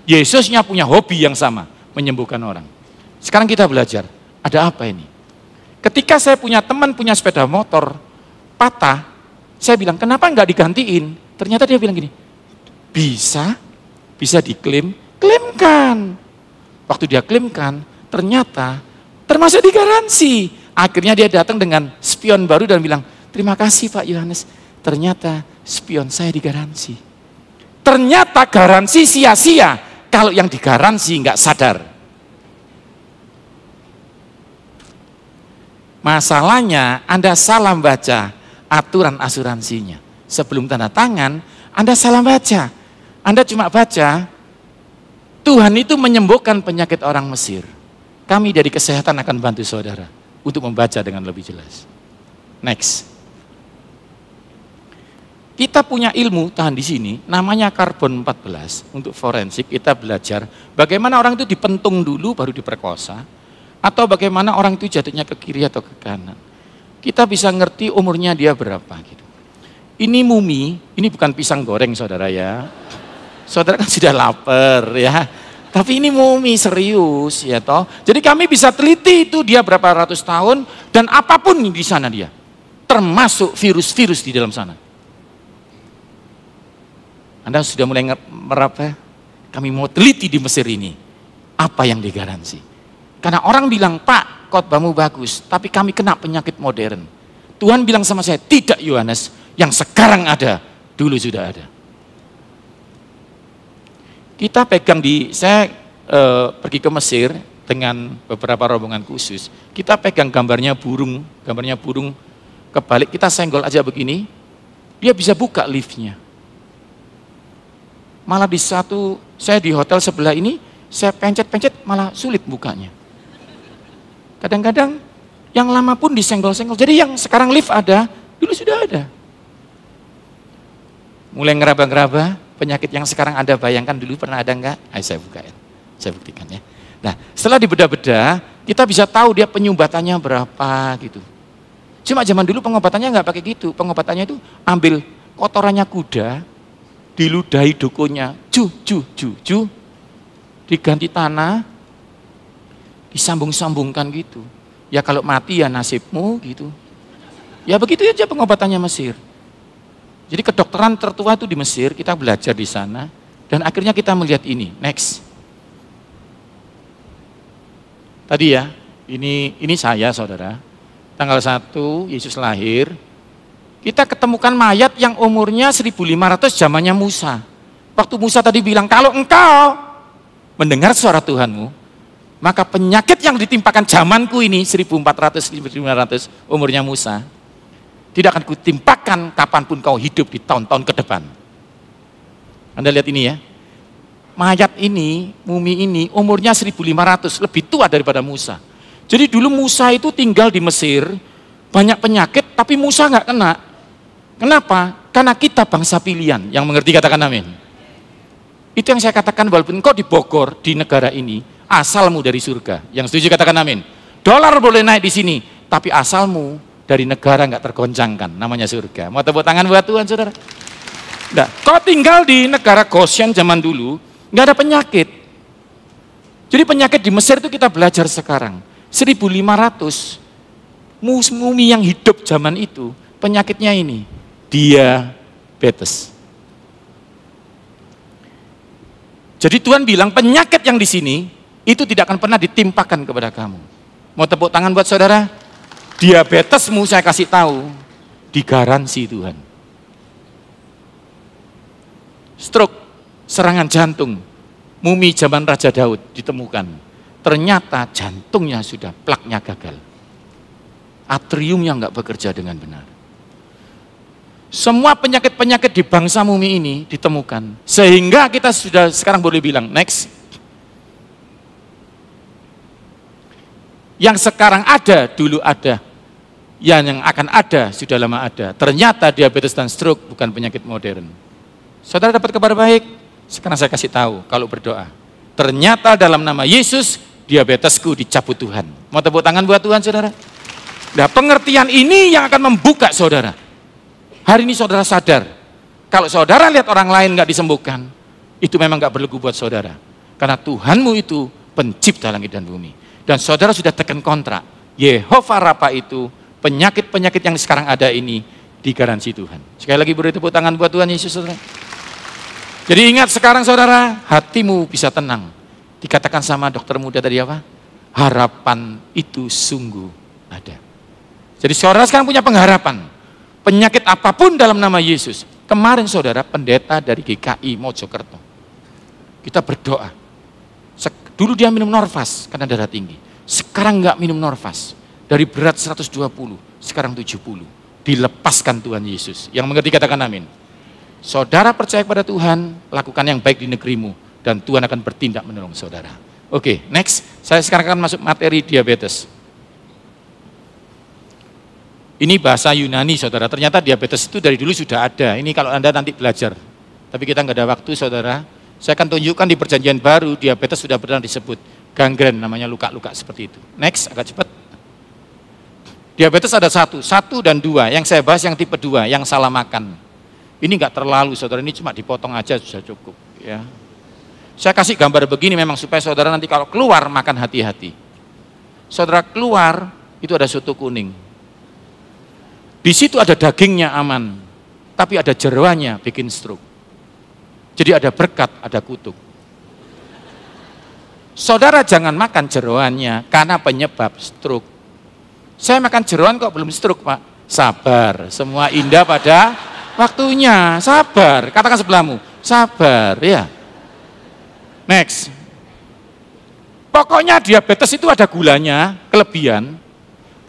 Yesusnya punya hobi yang sama, menyembuhkan orang. Sekarang kita belajar, ada apa ini? Ketika saya punya teman punya sepeda motor patah, saya bilang, kenapa enggak digantiin? Ternyata dia bilang gini, bisa diklaim, klaimkan. Waktu dia klaimkan, ternyata termasuk di garansi. Akhirnya dia datang dengan spion baru dan bilang, terima kasih Pak Yohanes, ternyata spion saya digaransi. Ternyata garansi sia-sia kalau yang digaransi nggak sadar. Masalahnya Anda salah baca aturan asuransinya. Sebelum tanda tangan, Anda salah baca. Anda cuma baca, Tuhan itu menyembuhkan penyakit orang Mesir. Kami dari kesehatan akan bantu saudara untuk membaca dengan lebih jelas. Next. Kita punya ilmu, tahan di sini, namanya karbon 14. Untuk forensik kita belajar bagaimana orang itu dipentung dulu baru diperkosa, atau bagaimana orang itu jatuhnya ke kiri atau ke kanan. Kita bisa ngerti umurnya dia berapa gitu. Ini mumi, ini bukan pisang goreng saudara ya. Saudara kan sudah lapar ya. Tapi ini mumi serius ya toh. Jadi kami bisa teliti itu dia berapa ratus tahun dan apapun di sana dia. Termasuk virus-virus di dalam sana. Anda sudah mulai meraba, kami mau teliti di Mesir ini. Apa yang digaransi? Karena orang bilang, Pak, khotbahmu bagus, tapi kami kena penyakit modern. Tuhan bilang sama saya, tidak Yohanes, yang sekarang ada, dulu sudah ada. Kita pegang saya pergi ke Mesir dengan beberapa rombongan khusus. Kita pegang gambarnya burung kebalik, kita senggol aja begini, dia bisa buka liftnya. Malah saya di hotel sebelah ini, saya pencet-pencet malah sulit bukanya. Kadang-kadang yang lama pun disenggol-senggol. Jadi yang sekarang lift ada, dulu sudah ada. Mulai ngeraba-ngeraba, penyakit yang sekarang Anda bayangkan dulu pernah ada enggak? Ayo saya buka ya, saya buktikan ya. Nah setelah dibedah-bedah, kita bisa tahu dia penyumbatannya berapa gitu. Cuma zaman dulu pengobatannya enggak pakai gitu. Pengobatannya itu ambil kotorannya kuda, diludahi dukunya, diganti tanah, disambung-sambungkan gitu. Ya kalau mati ya nasibmu gitu. Ya begitu aja pengobatannya Mesir. Jadi kedokteran tertua itu di Mesir, kita belajar di sana, dan akhirnya kita melihat ini. Next. Tadi ya, ini saya saudara, tanggal 1 Yesus lahir, kita ketemukan mayat yang umurnya 1500 zamannya Musa. Waktu Musa tadi bilang, kalau engkau mendengar suara Tuhanmu, maka penyakit yang ditimpakan zamanku ini 1400-1500 umurnya Musa, tidak akan kutimpakan kapanpun kau hidup di tahun-tahun ke depan. Anda lihat ini ya, mayat ini, mumi ini umurnya 1500, lebih tua daripada Musa. Jadi dulu Musa itu tinggal di Mesir, banyak penyakit tapi Musa nggak kena. Kenapa? Karena kita bangsa pilihan, yang mengerti katakan amin. Itu yang saya katakan, walaupun kau di Bogor, di negara ini, asalmu dari surga. Yang setuju katakan amin. Dolar boleh naik di sini, tapi asalmu dari negara nggak tergoncangkan, namanya surga. Mau tepuk tangan buat Tuhan saudara? Nah, kau tinggal di negara Goshen zaman dulu, nggak ada penyakit. Jadi penyakit di Mesir itu kita belajar sekarang. 1500 mumi yang hidup zaman itu, penyakitnya ini, diabetes. Jadi Tuhan bilang penyakit yang di sini itu tidak akan pernah ditimpakan kepada kamu. Mau tepuk tangan buat saudara? Diabetesmu saya kasih tahu, digaransi Tuhan. Stroke, serangan jantung, mumi zaman Raja Daud ditemukan. Ternyata jantungnya sudah plaknya gagal. Atrium yang nggak bekerja dengan benar. Semua penyakit-penyakit di bangsa bumi ini ditemukan. Sehingga kita sudah sekarang boleh bilang, next. Yang sekarang ada, dulu ada. Yang akan ada, sudah lama ada. Ternyata diabetes dan stroke bukan penyakit modern. Saudara dapat kabar baik? Sekarang saya kasih tahu, kalau berdoa. Ternyata dalam nama Yesus, diabetesku dicabut Tuhan. Mau tepuk tangan buat Tuhan, saudara? Nah, pengertian ini yang akan membuka saudara. Hari ini saudara sadar, kalau saudara lihat orang lain nggak disembuhkan, itu memang nggak berlaku buat saudara. Karena Tuhanmu itu pencipta langit dan bumi. Dan saudara sudah tekan kontrak, Yehova Rafa itu, penyakit-penyakit yang sekarang ada ini, digaransi Tuhan. Sekali lagi beri tepuk tangan buat Tuhan Yesus, saudara. Jadi ingat sekarang saudara, hatimu bisa tenang. Dikatakan sama dokter muda tadi apa? Harapan itu sungguh ada. Jadi saudara sekarang punya pengharapan. Penyakit apapun dalam nama Yesus. Kemarin saudara pendeta dari GKI Mojokerto. Kita berdoa. Dulu dia minum Norvas karena darah tinggi. Sekarang enggak minum Norvas. Dari berat 120, sekarang 70. Dilepaskan Tuhan Yesus. Yang mengerti katakan amin. Saudara percaya kepada Tuhan, lakukan yang baik di negerimu. Dan Tuhan akan bertindak menolong saudara. Oke, next. Saya sekarang akan masuk materi diabetes. Ini bahasa Yunani, saudara. Ternyata diabetes itu dari dulu sudah ada. Ini kalau Anda nanti belajar. Tapi kita nggak ada waktu, saudara. Saya akan tunjukkan di perjanjian baru, diabetes sudah pernah disebut. Gangren, namanya luka-luka seperti itu. Next, agak cepat. Diabetes ada satu dan dua. Yang saya bahas yang tipe 2, yang salah makan. Ini nggak terlalu, saudara. Ini cuma dipotong aja sudah cukup. Ya. Saya kasih gambar begini memang supaya saudara nanti kalau keluar makan hati-hati. Saudara keluar, itu ada soto kuning. Di situ ada dagingnya aman, tapi ada jeroannya bikin stroke. Jadi ada berkat, ada kutuk. Saudara jangan makan jeroannya karena penyebab stroke. Saya makan jeroan kok belum stroke, Pak. Sabar, semua indah pada waktunya. Sabar, katakan sebelahmu, sabar ya. Next. Pokoknya diabetes itu ada gulanya, kelebihan.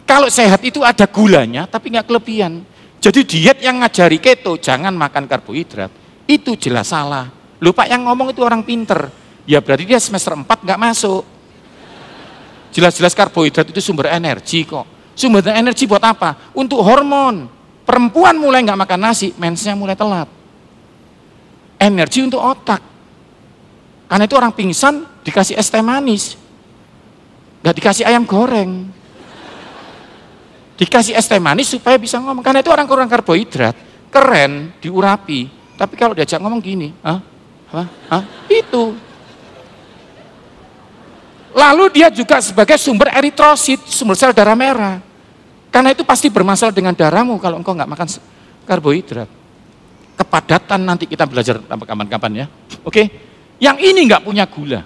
Kalau sehat itu ada gulanya, tapi nggak kelebihan. Jadi diet yang ngajari keto, jangan makan karbohidrat, itu jelas salah. Lupa yang ngomong itu orang pinter. Ya berarti dia semester 4 nggak masuk. Jelas-jelas karbohidrat itu sumber energi kok. Sumber energi buat apa? Untuk hormon. Perempuan mulai nggak makan nasi, mensnya mulai telat. Energi untuk otak. Karena itu orang pingsan dikasih es teh manis. Nggak dikasih ayam goreng. Dikasih es teh manis supaya bisa ngomong. Karena itu orang kurang karbohidrat, keren, diurapi. Tapi kalau diajak ngomong gini, itu. Lalu dia juga sebagai sumber eritrosit, sumber sel darah merah. Karena itu pasti bermasalah dengan darahmu kalau engkau nggak makan karbohidrat. Kepadatan nanti kita belajar kapan-kapan ya. Oke, yang ini nggak punya gula.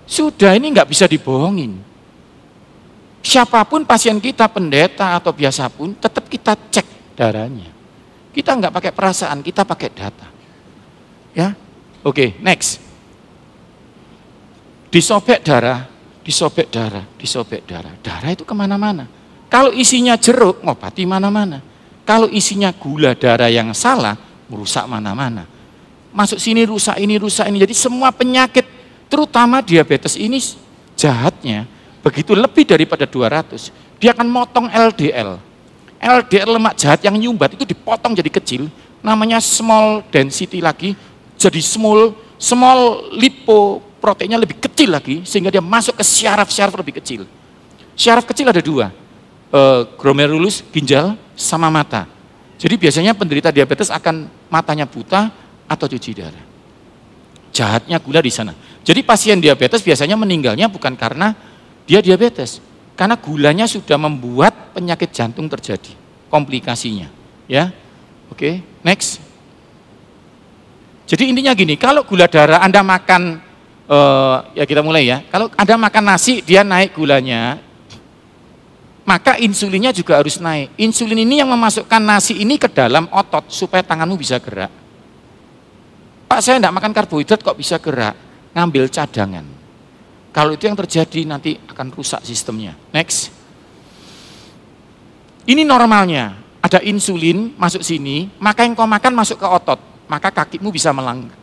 Sudah ini nggak bisa dibohongin. Siapapun pasien kita, pendeta atau biasa pun, tetap kita cek darahnya. Kita nggak pakai perasaan, kita pakai data. Ya, oke, next. Disobek darah, disobek darah, disobek darah. Darah itu kemana-mana. Kalau isinya jeruk, ngobati mana-mana. Kalau isinya gula darah yang salah, merusak mana-mana. Masuk sini, rusak ini, rusak ini. Jadi semua penyakit, terutama diabetes ini jahatnya, begitu lebih daripada 200, dia akan motong LDL. LDL lemak jahat yang nyumbat itu dipotong jadi kecil, namanya small density lagi, jadi small lipoproteinnya lebih kecil lagi, sehingga dia masuk ke syaraf-syaraf lebih kecil. Syaraf kecil ada 2, glomerulus, ginjal, sama mata. Jadi biasanya penderita diabetes akan matanya buta atau cuci darah. Jahatnya gula di sana. Jadi pasien diabetes biasanya meninggalnya bukan karena dia diabetes, karena gulanya sudah membuat penyakit jantung terjadi, komplikasinya. Ya, oke, next. Jadi intinya gini, kalau gula darah Anda makan, ya kita mulai ya. Kalau Anda makan nasi, dia naik gulanya, maka insulinnya juga harus naik. Insulin ini yang memasukkan nasi ini ke dalam otot supaya tanganmu bisa gerak. Pak, saya tidak makan karbohidrat kok bisa gerak? Ngambil cadangan. Kalau itu yang terjadi nanti akan rusak sistemnya. Next. Ini normalnya, ada insulin masuk sini, maka yang kau makan masuk ke otot, maka kakimu bisa melangkah.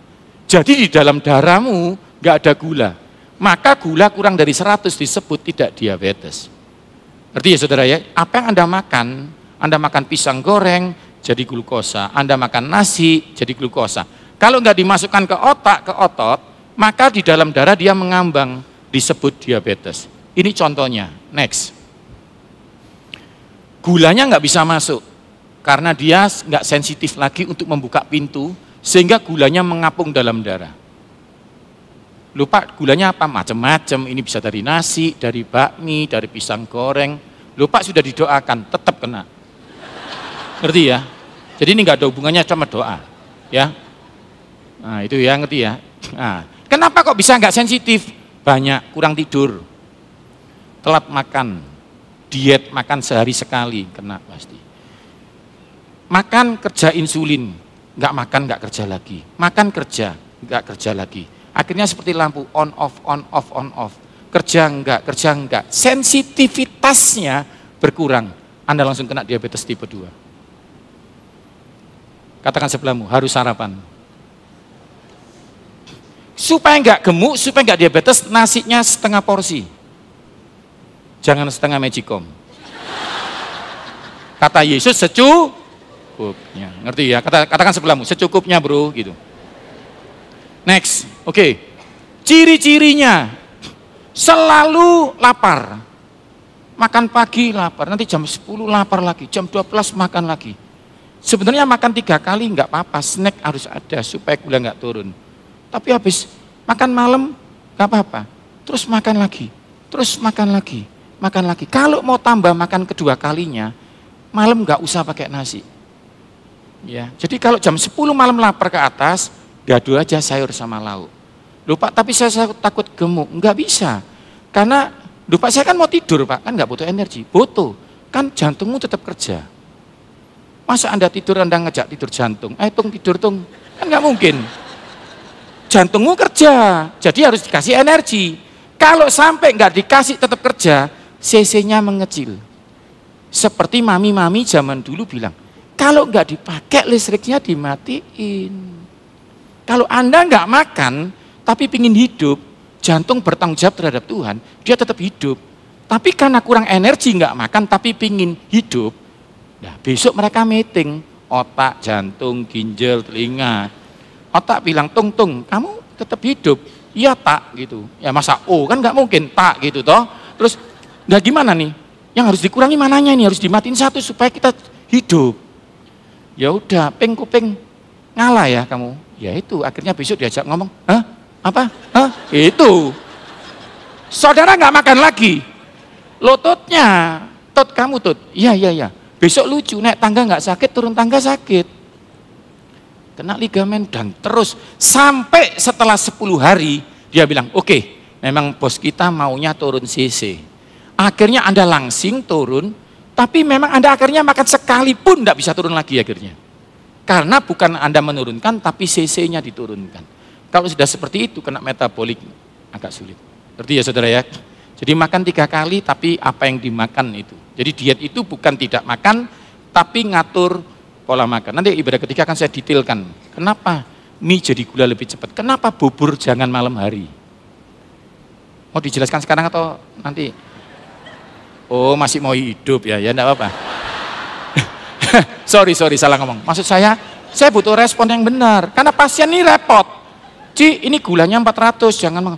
Jadi di dalam darahmu nggak ada gula, maka gula kurang dari 100 disebut tidak diabetes. Ngerti ya saudara ya? Apa yang Anda makan pisang goreng jadi glukosa, Anda makan nasi jadi glukosa. Kalau nggak dimasukkan ke otot, maka di dalam darah dia mengambang, disebut diabetes. Ini contohnya, next. Gulanya nggak bisa masuk, karena dia nggak sensitif lagi untuk membuka pintu, sehingga gulanya mengapung dalam darah. Lupa gulanya apa? Macam-macam, ini bisa dari nasi, dari bakmi, dari pisang goreng. Lupa sudah didoakan, tetap kena. Ngerti ya? Jadi ini nggak ada hubungannya sama doa. Ya, nah itu ya, ngerti ya? Nah, kenapa kok bisa nggak sensitif? Banyak, kurang tidur, telat makan, diet makan sehari sekali, kena pasti. Makan kerja insulin, nggak makan nggak kerja lagi, makan kerja nggak kerja lagi. Akhirnya seperti lampu on off on off on off, kerja enggak, sensitivitasnya berkurang. Anda langsung kena diabetes tipe 2. Katakan sebelahmu, harus sarapan. Supaya enggak gemuk, supaya enggak diabetes, nasinya setengah porsi. Jangan setengah magicom. Kata Yesus secukupnya. Ngerti ya? Katakan sebelahmu, secukupnya bro, gitu. Next, oke. Ciri-cirinya selalu lapar. Makan pagi lapar, nanti jam 10 lapar lagi, jam 12 makan lagi. Sebenarnya makan 3 kali nggak apa-apa, snack harus ada supaya gula nggak turun. Tapi habis makan malam nggak apa-apa, terus makan lagi, terus makan lagi, makan lagi. Kalau mau tambah makan kedua kalinya, malam nggak usah pakai nasi. Ya, jadi kalau jam 10 malam lapar ke atas, gado aja sayur sama lauk. Lupa, tapi saya takut gemuk, nggak bisa. Karena lupa, saya kan mau tidur Pak, kan nggak butuh energi, butuh. Kan jantungmu tetap kerja. Masa Anda tidur, Anda ngejak tidur jantung, tung tidur tung, kan nggak mungkin. Jantungmu kerja, jadi harus dikasih energi. Kalau sampai nggak dikasih tetap kerja, CC-nya mengecil. Seperti mami-mami zaman dulu bilang, kalau nggak dipakai listriknya dimatiin. Kalau Anda nggak makan, tapi pingin hidup, jantung bertanggung jawab terhadap Tuhan, dia tetap hidup. Tapi karena kurang energi nggak makan, tapi pingin hidup, nah besok mereka meeting, otak, jantung, ginjal, telinga. Otak bilang, tung, kamu tetap hidup. Iya tak, gitu. Ya masa kan nggak mungkin, tak gitu toh. Terus, nggak gimana nih? Yang harus dikurangi mananya ini, harus dimatiin satu supaya kita hidup. Ya udah, kuping ngalah ya kamu. Ya itu, akhirnya besok diajak ngomong, apa? Itu. Saudara nggak makan lagi. Lututnya, kamu iya. Besok lucu, naik tangga nggak sakit, turun tangga sakit. Kena ligamen dan terus sampai setelah 10 hari dia bilang, oke, memang bos kita maunya turun CC. Akhirnya Anda langsing turun, tapi memang Anda akhirnya makan sekali pun nggak bisa turun lagi akhirnya. Karena bukan Anda menurunkan, tapi CC-nya diturunkan. Kalau sudah seperti itu, kena metabolik agak sulit. Ngerti ya saudara ya? Jadi makan 3 kali, tapi apa yang dimakan itu. Jadi diet itu bukan tidak makan, tapi ngatur pola makan. Nanti ibadah ketiga akan saya detailkan. Kenapa mie jadi gula lebih cepat? Kenapa bubur jangan malam hari? Mau dijelaskan sekarang atau nanti? Oh masih mau hidup ya enggak apa-apa. sorry, salah ngomong. Maksud saya butuh respon yang benar. Karena pasien ini repot. Ci, ini gulanya 400, jangan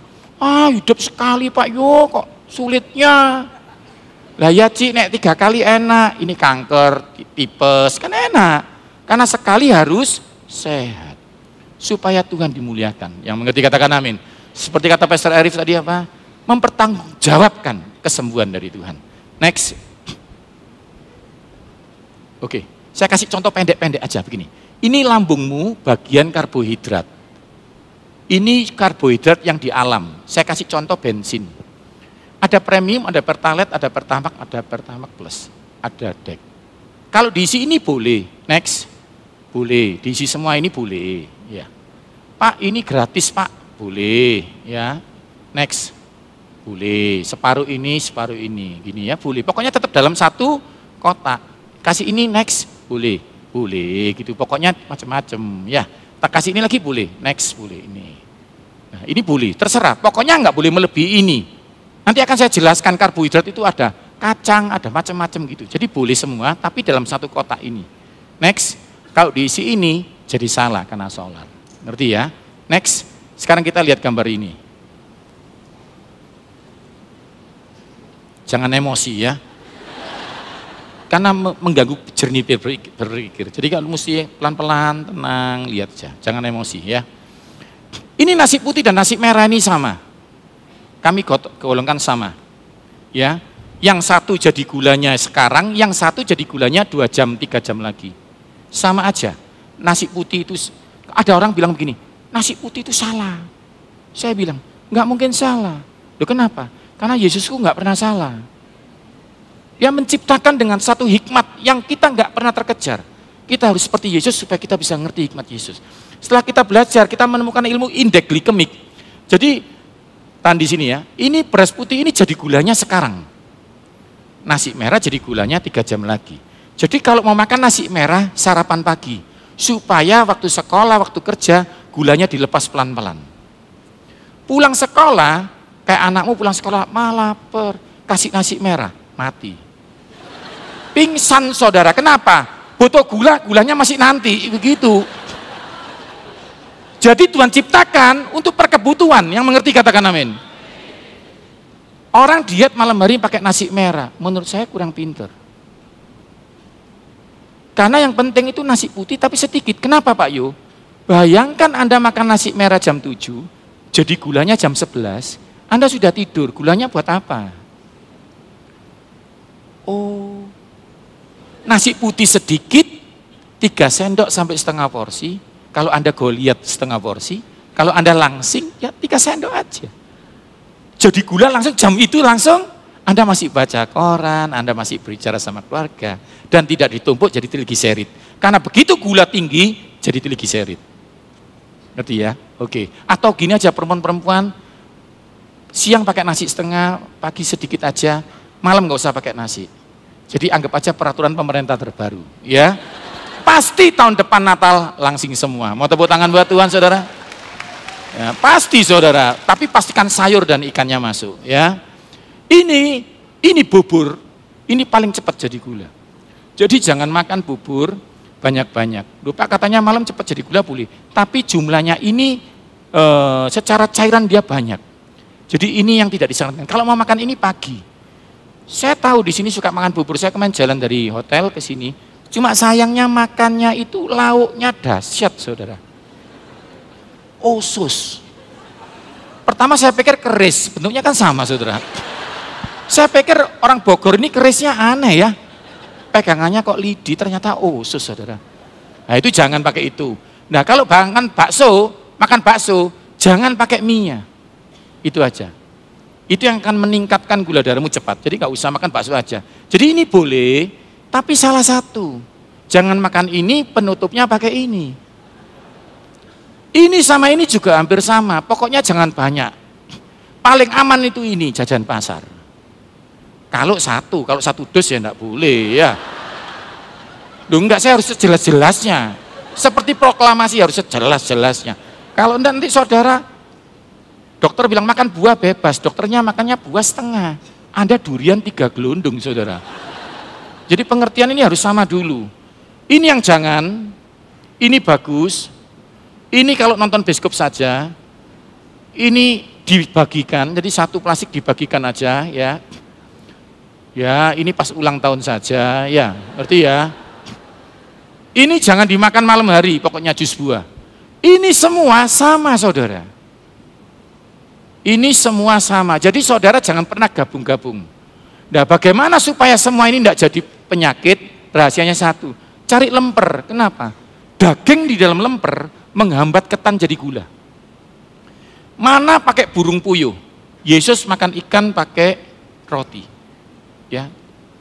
hidup sekali Pak, yo kok sulitnya. Lah ya Ci, nek 3 kali enak, ini kanker, tipes, kan enak. Karena sekali harus sehat. Supaya Tuhan dimuliakan. Yang mengerti katakan amin. Seperti kata Pastor Arif tadi apa? Mempertanggungjawabkan kesembuhan dari Tuhan. Next. Oke, saya kasih contoh pendek-pendek aja begini. Ini lambungmu bagian karbohidrat. Ini karbohidrat yang di alam. Saya kasih contoh bensin. Ada premium, ada pertalite, ada pertamax plus, ada dek. Kalau diisi ini boleh, next, boleh. Diisi semua ini boleh, ya. Pak, ini gratis Pak, boleh, ya. Next, boleh. Separuh ini, gini ya, boleh. Pokoknya tetap dalam satu kotak. kasih ini next, boleh, boleh gitu. Pokoknya macam-macam ya. Tak kasih ini lagi boleh, next boleh ini. Nah, ini boleh, terserah. Pokoknya nggak boleh melebihi ini. Nanti akan saya jelaskan karbohidrat itu ada kacang, ada macam-macam gitu. Jadi boleh semua, tapi dalam satu kotak ini. Next, kalau diisi ini jadi salah karena sholat. Ngerti ya? Next, sekarang kita lihat gambar ini. Jangan emosi ya. Karena mengganggu jernih berpikir. Jadi kalau mesti pelan-pelan, tenang, lihat aja. Jangan emosi ya. Ini nasi putih dan nasi merah ini sama. Kami golongkan sama. Ya. Yang satu jadi gulanya sekarang, yang satu jadi gulanya 2 jam, 3 jam lagi. Sama aja. Nasi putih itu, ada orang bilang begini, nasi putih itu salah. Saya bilang, nggak mungkin salah. Loh kenapa? Karena Yesusku nggak pernah salah. Dia menciptakan dengan satu hikmat yang kita nggak pernah terkejar. Kita harus seperti Yesus supaya kita bisa ngerti hikmat Yesus. Setelah kita belajar, kita menemukan ilmu indeks glikemik. Jadi, tahan di sini ya, ini beras putih ini jadi gulanya sekarang. Nasi merah jadi gulanya 3 jam lagi. Jadi kalau mau makan nasi merah, sarapan pagi. Supaya waktu sekolah, waktu kerja, gulanya dilepas pelan-pelan. Pulang sekolah, kayak anakmu pulang sekolah, malah kasih nasi merah, mati. Pingsan saudara, kenapa? Butuh gula, gulanya masih nanti, begitu. Jadi Tuhan ciptakan untuk perkebutuhan, yang mengerti katakan amin. Orang diet malam hari pakai nasi merah, menurut saya kurang pinter. Karena yang penting itu nasi putih tapi sedikit. Kenapa Pak Yo? Bayangkan Anda makan nasi merah jam 7, jadi gulanya jam 11, Anda sudah tidur, gulanya buat apa? Oh, nasi putih sedikit, 3 sendok sampai setengah porsi. Kalau Anda goliat setengah porsi, kalau Anda langsing, ya 3 sendok aja. Jadi gula langsung jam itu langsung, Anda masih baca koran, Anda masih berbicara sama keluarga, dan tidak ditumpuk jadi trigliserid. Karena begitu gula tinggi, jadi trigliserid. Ngerti ya? Oke. Atau gini aja perempuan-perempuan, siang pakai nasi setengah, pagi sedikit aja, malam nggak usah pakai nasi. Jadi anggap aja peraturan pemerintah terbaru, ya. Pasti tahun depan Natal langsing semua. Mau tepuk tangan buat Tuhan, saudara? Ya, pasti saudara. Tapi pastikan sayur dan ikannya masuk, ya. Ini bubur, ini paling cepat jadi gula. Jadi jangan makan bubur banyak-banyak. Lupa katanya malam cepat jadi gula boleh. Tapi jumlahnya ini secara cairan dia banyak. Jadi ini yang tidak disarankan. Kalau mau makan ini pagi. Saya tahu di sini suka makan bubur. Saya kemarin jalan dari hotel ke sini. Cuma sayangnya makannya itu lauknya dahsyat, saudara. Usus. Pertama saya pikir keris, bentuknya kan sama, saudara. Saya pikir orang Bogor ini kerisnya aneh ya. Pegangannya kok lidi, ternyata usus, saudara. Nah itu jangan pakai itu. Nah kalau makan bakso, jangan pakai mie-nya. Itu aja. Itu yang akan meningkatkan gula darahmu cepat. Jadi nggak usah makan bakso aja. Jadi ini boleh, tapi salah satu. Jangan makan ini, penutupnya pakai ini. Ini sama ini juga hampir sama. Pokoknya jangan banyak. Paling aman itu ini, jajan pasar. Kalau satu dus ya enggak boleh ya. Loh enggak, saya harus sejelas-jelasnya. Seperti proklamasi harus sejelas-jelasnya. Kalau enggak nanti saudara, dokter bilang makan buah bebas, dokternya makannya buah setengah. Anda durian 3 gelundung saudara. Jadi pengertian ini harus sama dulu. Ini yang jangan, ini bagus, ini kalau nonton bioskop saja, ini dibagikan, jadi satu plastik dibagikan aja ya. Ya, ini pas ulang tahun saja, ya, ngerti ya. Ini jangan dimakan malam hari, pokoknya jus buah. Ini semua sama saudara. Ini semua sama, jadi saudara jangan pernah gabung-gabung. Nah bagaimana supaya semua ini tidak jadi penyakit? Rahasianya satu, cari lemper. Kenapa? Daging di dalam lemper menghambat ketan jadi gula. Mana pakai burung puyuh? Yesus makan ikan pakai roti. Ya,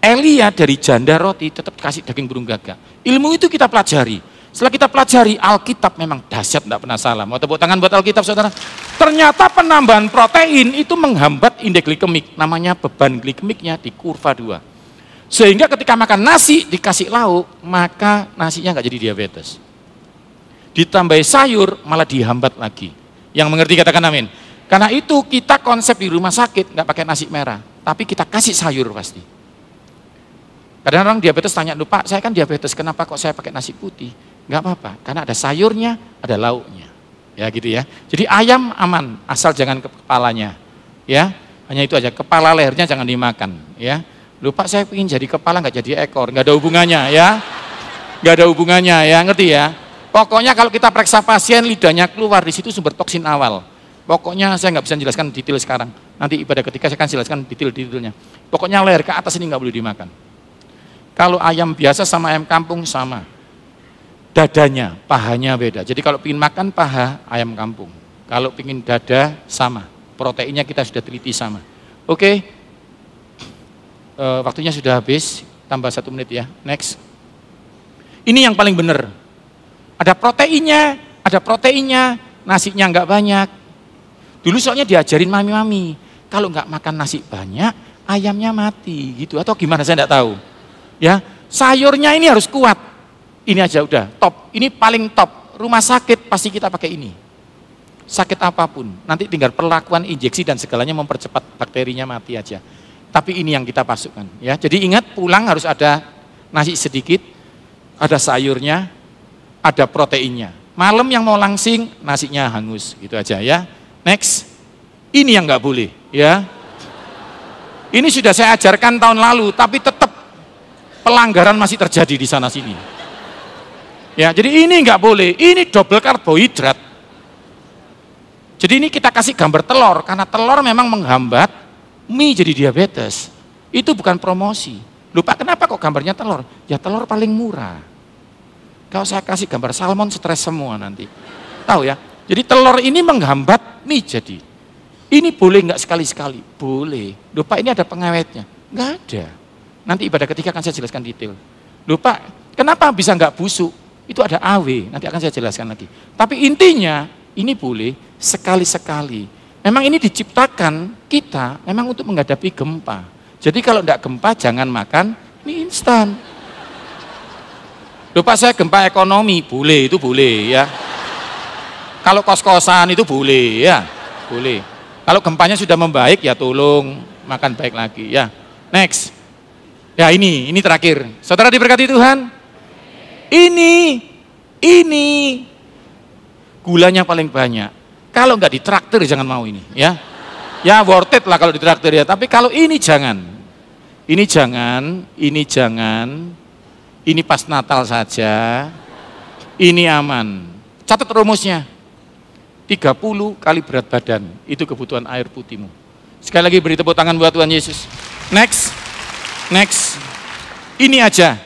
Elia dari janda roti tetap kasih daging burung gagak. Ilmu itu kita pelajari. Setelah kita pelajari, Alkitab memang dahsyat, tidak pernah salah. Mau tepuk tangan buat Alkitab saudara? Ternyata penambahan protein itu menghambat indeks glikemik. Namanya beban glikemiknya di kurva 2. Sehingga ketika makan nasi dikasih lauk, maka nasinya nggak jadi diabetes. Ditambah sayur malah dihambat lagi. Yang mengerti katakan amin. Karena itu kita konsep di rumah sakit nggak pakai nasi merah, tapi kita kasih sayur pasti. Kadang orang diabetes tanya, "Loh Pak, saya kan diabetes, kenapa kok saya pakai nasi putih?" Nggak apa-apa, karena ada sayurnya, ada lauknya. Ya gitu ya. Jadi ayam aman, asal jangan ke kepalanya. Ya, hanya itu aja. Kepala lehernya jangan dimakan. Ya. "Loh Pak, saya ingin jadi kepala nggak jadi ekor." Nggak ada hubungannya ya. Nggak ada hubungannya ya, ngerti ya. Pokoknya kalau kita periksa pasien lidahnya keluar, di situ sumber toksin awal. Pokoknya saya nggak bisa jelaskan detail sekarang. Nanti ibadah ketika saya akan jelaskan detail-detailnya. Pokoknya leher ke atas ini nggak boleh dimakan. Kalau ayam biasa sama ayam kampung sama. Dadanya, pahanya beda. Jadi kalau ingin makan paha, ayam kampung. Kalau ingin dada, sama. Proteinnya kita sudah teliti sama. Oke, waktunya sudah habis. Tambah 1 menit ya. Next. Ini yang paling benar. Ada proteinnya, nasinya nggak banyak. Dulu soalnya diajarin mami-mami, kalau nggak makan nasi banyak, ayamnya mati gitu. Atau gimana saya nggak tahu. Ya, sayurnya ini harus kuat. Ini aja udah top. Ini paling top. Rumah sakit pasti kita pakai ini. Sakit apapun, nanti tinggal perlakuan injeksi dan segalanya mempercepat bakterinya mati aja. Tapi ini yang kita masukkan. Ya, jadi ingat pulang harus ada nasi sedikit, ada sayurnya, ada proteinnya. Malam yang mau langsing, nasinya hangus, gitu aja ya. Next, ini yang nggak boleh, ya. Ini sudah saya ajarkan tahun lalu, tapi tetap pelanggaran masih terjadi di sana sini. Ya, jadi ini nggak boleh. Ini double karbohidrat. Jadi ini kita kasih gambar telur, karena telur memang menghambat mie jadi diabetes. Itu bukan promosi. Lupa kenapa kok gambarnya telur? Ya telur paling murah. Kalau saya kasih gambar salmon stres semua nanti. Tahu ya? Jadi telur ini menghambat mie jadi. Ini boleh nggak sekali-sekali? Boleh. Lupa ini ada pengawetnya? Nggak ada. Nanti ibadah ketiga akan saya jelaskan detail. Lupa kenapa bisa nggak busuk? Itu ada AW, nanti akan saya jelaskan lagi. Tapi intinya ini boleh sekali-sekali. Memang ini diciptakan kita memang untuk menghadapi gempa. Jadi kalau enggak gempa jangan makan mie instan. Lupa saya gempa ekonomi, boleh, itu boleh ya. Kalau kos-kosan itu boleh ya, boleh. Kalau gempanya sudah membaik ya tolong makan baik lagi ya. Next. Ya ini terakhir. Saudara diberkati Tuhan. Ini gulanya paling banyak. Kalau enggak ditraktir jangan mau ini ya. Ya worth it lah kalau ditraktir ya, tapi kalau ini jangan. Ini jangan, ini pas Natal saja, ini aman. Catat rumusnya, 30 kali berat badan, itu kebutuhan air putihmu. Sekali lagi beri tepuk tangan buat Tuhan Yesus. Next, ini aja.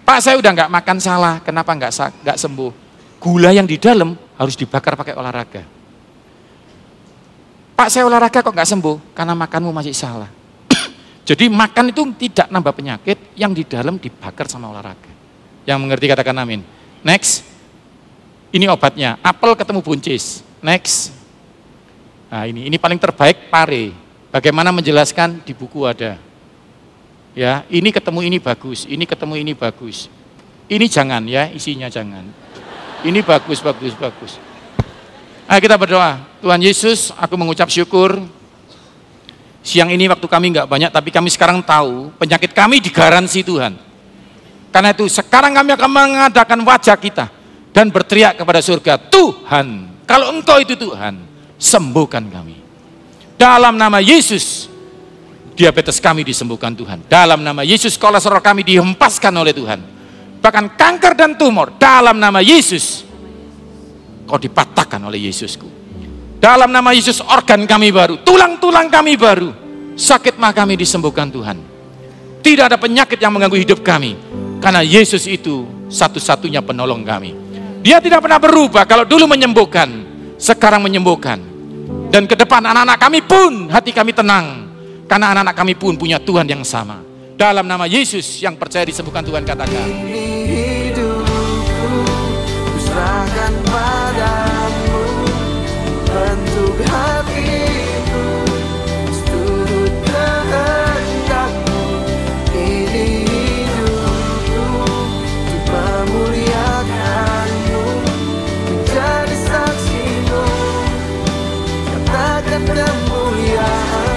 Pak saya udah nggak makan salah, kenapa nggak sembuh? Gula yang di dalam harus dibakar pakai olahraga. Pak saya olahraga kok nggak sembuh? Karena makanmu masih salah. Jadi makan itu tidak nambah penyakit, yang di dalam dibakar sama olahraga. Yang mengerti katakan amin. Next, ini obatnya, apel ketemu buncis. Next, nah ini paling terbaik pare. Bagaimana menjelaskan di buku ada. Ya, ini ketemu ini bagus, ini ketemu ini bagus. Ini jangan ya, isinya jangan. Ini bagus. Ayo kita berdoa. Tuhan Yesus, aku mengucap syukur. Siang ini waktu kami nggak banyak, tapi kami sekarang tahu penyakit kami digaransi Tuhan. Karena itu sekarang kami akan mengadakan wajah kita dan berteriak kepada surga, Tuhan, kalau Engkau itu Tuhan, sembuhkan kami. Dalam nama Yesus, diabetes kami disembuhkan Tuhan. Dalam nama Yesus, kolesterol kami dihempaskan oleh Tuhan. Bahkan kanker dan tumor, dalam nama Yesus, kau dipatahkan oleh Yesusku. Dalam nama Yesus, organ kami baru, tulang-tulang kami baru, sakit mah kami disembuhkan Tuhan. Tidak ada penyakit yang mengganggu hidup kami, karena Yesus itu satu-satunya penolong kami. Dia tidak pernah berubah, kalau dulu menyembuhkan, sekarang menyembuhkan. Dan ke depan anak-anak kami pun, hati kami tenang, karena anak-anak kami pun punya Tuhan yang sama. Dalam nama Yesus yang percaya disembuhkan Tuhan, katakan. Ini hidupku, kuserahkan padamu. Bentuk hatiku, seturut kehendakmu. Ini Tuhan.